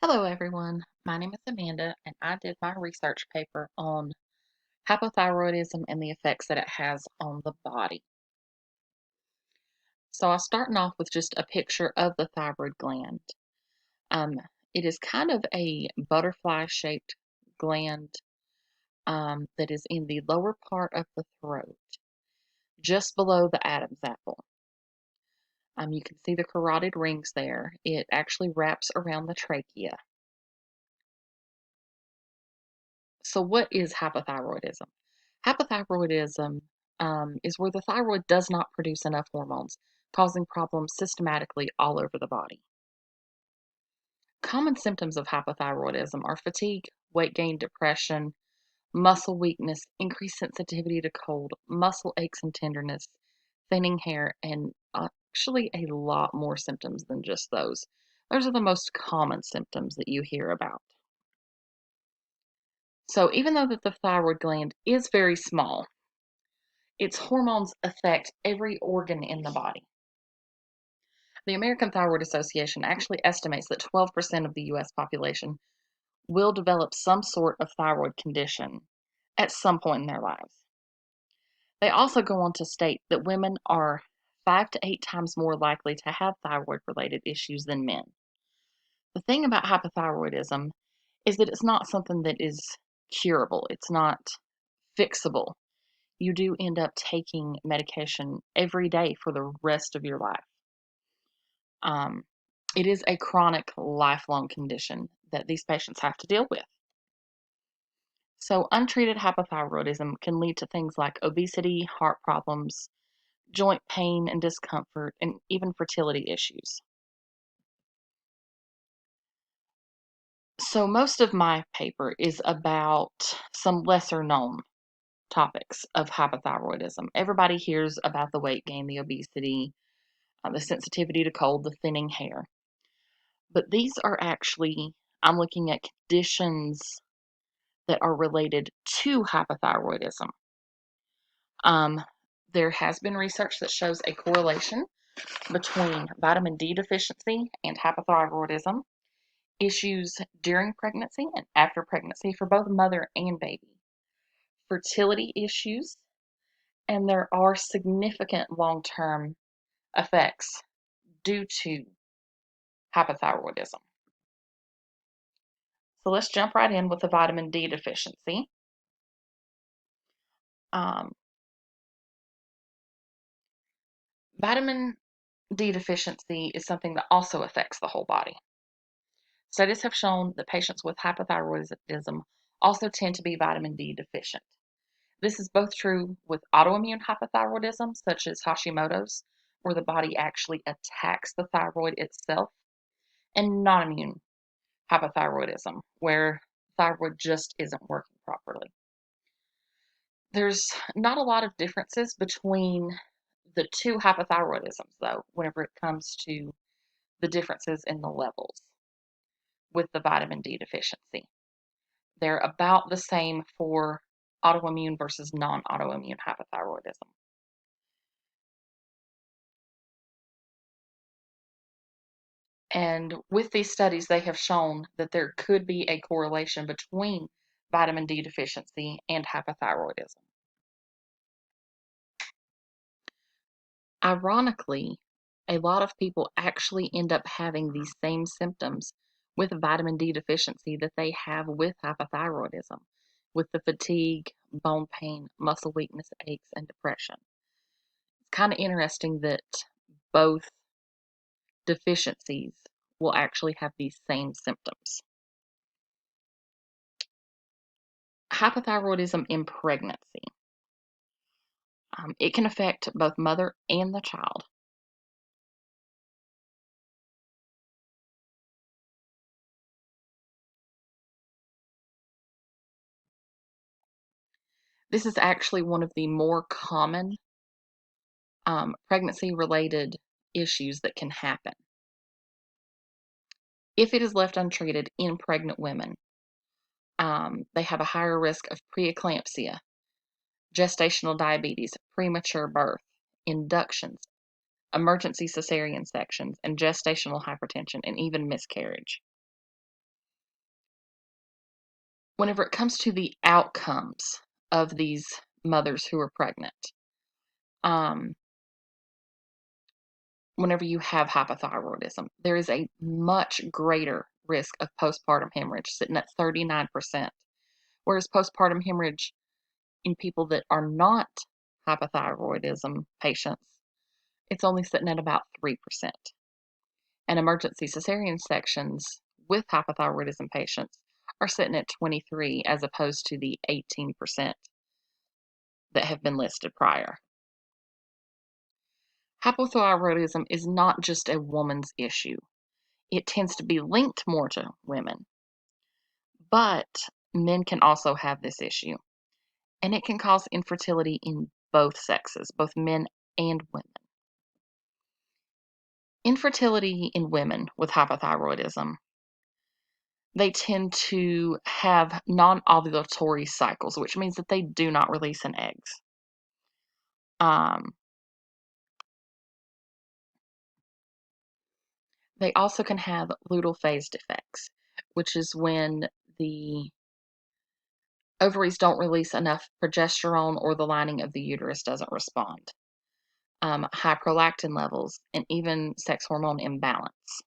Hello, everyone. My name is Amanda, and I did my research paper on hypothyroidism and the effects that it has on the body. So, I'll starting off with just a picture of the thyroid gland. Um, it is kind of a butterfly-shaped gland that is in the lower part of the throat, just below the Adam's apple. You can see the carotid rings there. It actually wraps around the trachea. So, what is hypothyroidism? Hypothyroidism is where the thyroid does not produce enough hormones, causing problems systematically all over the body. Common symptoms of hypothyroidism are fatigue, weight gain, depression, muscle weakness, increased sensitivity to cold, muscle aches and tenderness, thinning hair, and actually a lot more symptoms than just those. Those are the most common symptoms that you hear about. So even though that the thyroid gland is very small, its hormones affect every organ in the body. The American Thyroid Association actually estimates that 12% of the US population will develop some sort of thyroid condition at some point in their lives. They also go on to state that women are 5 to 8 times more likely to have thyroid related issues than men. The thing about hypothyroidism is that it's not something that is curable, it's not fixable. You do end up taking medication every day for the rest of your life. Um, it is a chronic, lifelong condition that these patients have to deal with. So, untreated hypothyroidism can lead to things like obesity, heart problems, joint pain and discomfort, and even fertility issues. So, most of my paper is about some lesser known topics of hypothyroidism. Everybody hears about the weight gain, the obesity, the sensitivity to cold, the thinning hair. But these are actually, I'm looking at conditions that are related to hypothyroidism. Um, there has been research that shows a correlation between vitamin D deficiency and hypothyroidism, issues during pregnancy and after pregnancy for both mother and baby, fertility issues, and there are significant long term effects due to hypothyroidism. So let's jump right in with the vitamin D deficiency. Um, Vitamin D deficiency is something that also affects the whole body. Studies have shown that patients with hypothyroidism also tend to be vitamin D deficient. This is both true with autoimmune hypothyroidism, such as Hashimoto's, where the body actually attacks the thyroid itself, and non-immune hypothyroidism, where thyroid just isn't working properly. There's not a lot of differences between the two hypothyroidisms, though, whenever it comes to the differences in the levels with the vitamin D deficiency. They're about the same for autoimmune versus non-autoimmune hypothyroidism. And with these studies, they have shown that there could be a correlation between vitamin D deficiency and hypothyroidism. Ironically, a lot of people actually end up having these same symptoms with vitamin D deficiency that they have with hypothyroidism, with the fatigue, bone pain, muscle weakness, aches, and depression. It's kind of interesting that both deficiencies will actually have these same symptoms. Hypothyroidism in pregnancy. It can affect both mother and the child. This is actually one of the more common pregnancy-related issues that can happen. If it is left untreated in pregnant women, they have a higher risk of preeclampsia, gestational diabetes, premature birth, inductions, emergency cesarean sections, and gestational hypertension, and even miscarriage. whenever it comes to the outcomes of these mothers who are pregnant, um, whenever you have hypothyroidism, there is a much greater risk of postpartum hemorrhage, sitting at 39%, whereas postpartum hemorrhage in people that are not hypothyroidism patients, it's only sitting at about 3%. And emergency cesarean sections with hypothyroidism patients are sitting at 23 as opposed to the 18% that have been listed prior. Hypothyroidism is not just a woman's issue. It tends to be linked more to women, but men can also have this issue, and it can cause infertility in both sexes, both men and women. Infertility in women with hypothyroidism, they tend to have non-ovulatory cycles, which means that they do not release an eggs. They also can have luteal phase defects, which is when the ovaries don't release enough progesterone or the lining of the uterus doesn't respond. High prolactin levels, and even sex hormone imbalance.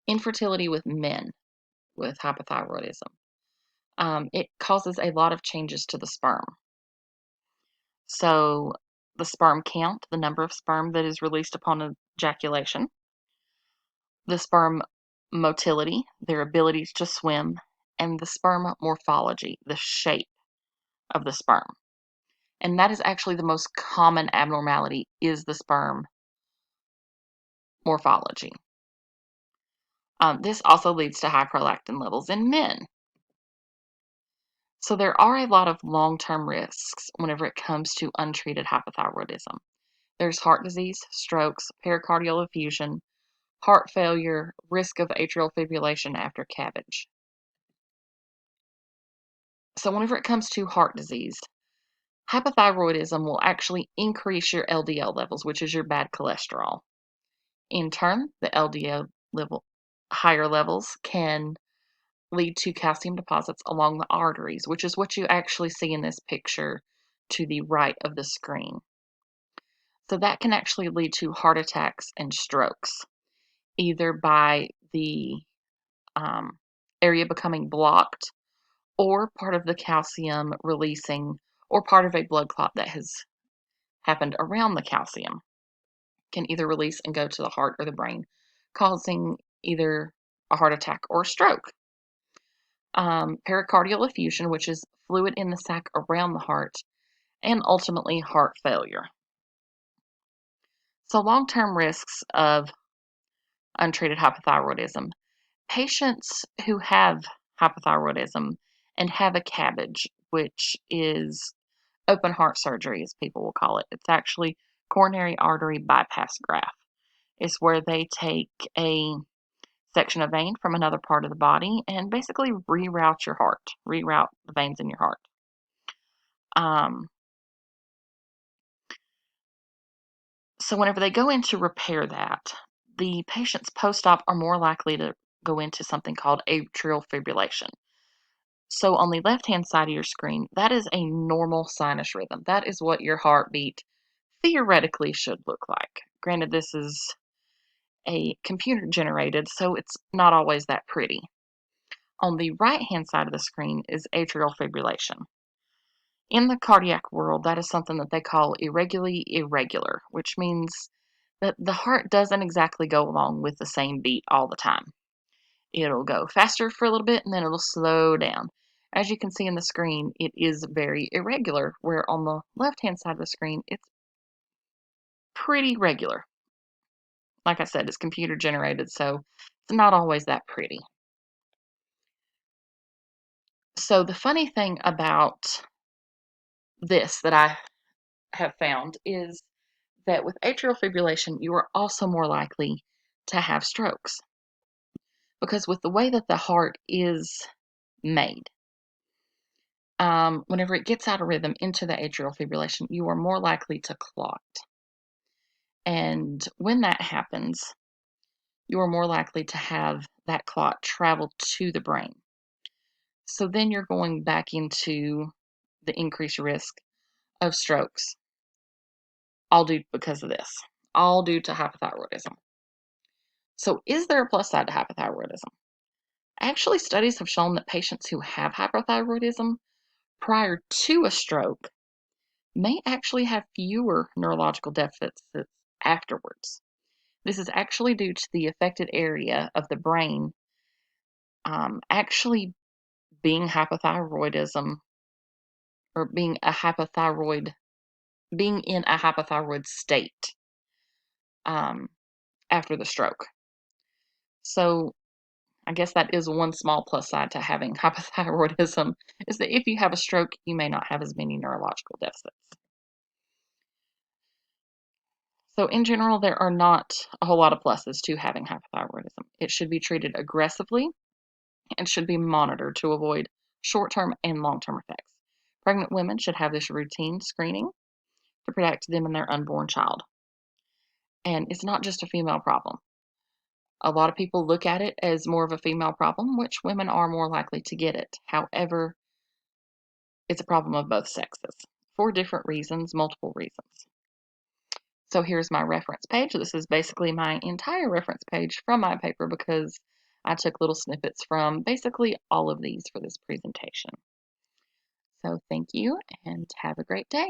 Infertility with men with hypothyroidism. It causes a lot of changes to the sperm. So the sperm count, the number of sperm that is released upon ejaculation, the sperm motility, their ability to swim, and the sperm morphology, the shape of the sperm. And that is actually the most common abnormality, is the sperm morphology. This also leads to high prolactin levels in men. So there are a lot of long-term risks whenever it comes to untreated hypothyroidism. There's heart disease, strokes, pericardial effusion, heart failure, risk of atrial fibrillation after CABG. So whenever it comes to heart disease, hypothyroidism will actually increase your LDL levels, which is your bad cholesterol. In turn, the LDL level, higher levels can lead to calcium deposits along the arteries, which is what you actually see in this picture to the right of the screen. So that can actually lead to heart attacks and strokes, either by the area becoming blocked, or part of the calcium releasing, or part of a blood clot that has happened around the calcium can either release and go to the heart or the brain, causing either a heart attack or a stroke. Pericardial effusion, which is fluid in the sac around the heart, and ultimately heart failure. So long-term risks of untreated hypothyroidism. Patients who have hypothyroidism and have a CABG, which is open heart surgery, as people will call it. It's actually coronary artery bypass graft. It's where they take a section of vein from another part of the body and basically reroute your heart, reroute the veins in your heart. So whenever they go in to repair that, the patients post-op are more likely to go into something called atrial fibrillation. So on the left-hand side of your screen, that is a normal sinus rhythm. That is what your heartbeat theoretically should look like. Granted, this is a computer generated, so it's not always that pretty. On the right-hand side of the screen is atrial fibrillation. In the cardiac world, that is something that they call irregularly irregular, which means that the heart doesn't exactly go along with the same beat all the time. It'll go faster for a little bit and then it'll slow down. As you can see in the screen, it is very irregular, where on the left-hand side of the screen, it's pretty regular. Like I said, it's computer generated, so it's not always that pretty. So the funny thing about this that I have found is that with atrial fibrillation, you are also more likely to have strokes. Because with the way that the heart is made, whenever it gets out of rhythm into the atrial fibrillation, you are more likely to clot. And when that happens, you're more likely to have that clot travel to the brain. So then you're going back into the increased risk of strokes, all due because of this, all due to hypothyroidism. So is there a plus side to hypothyroidism? Actually, studies have shown that patients who have hypothyroidism prior to a stroke may actually have fewer neurological deficits afterwards. This is actually due to the affected area of the brain actually being hypothyroidism, or being in a hypothyroid state after the stroke. So I guess that is one small plus side to having hypothyroidism, is that if you have a stroke, you may not have as many neurological deficits. So in general, there are not a whole lot of pluses to having hypothyroidism. It should be treated aggressively and should be monitored to avoid short-term and long-term effects. Pregnant women should have this routine screening to protect them and their unborn child. And it's not just a female problem. A lot of people look at it as more of a female problem, which women are more likely to get it. However, it's a problem of both sexes for different reasons, multiple reasons. So here's my reference page. This is basically my entire reference page from my paper because I took little snippets from basically all of these for this presentation. So thank you and have a great day.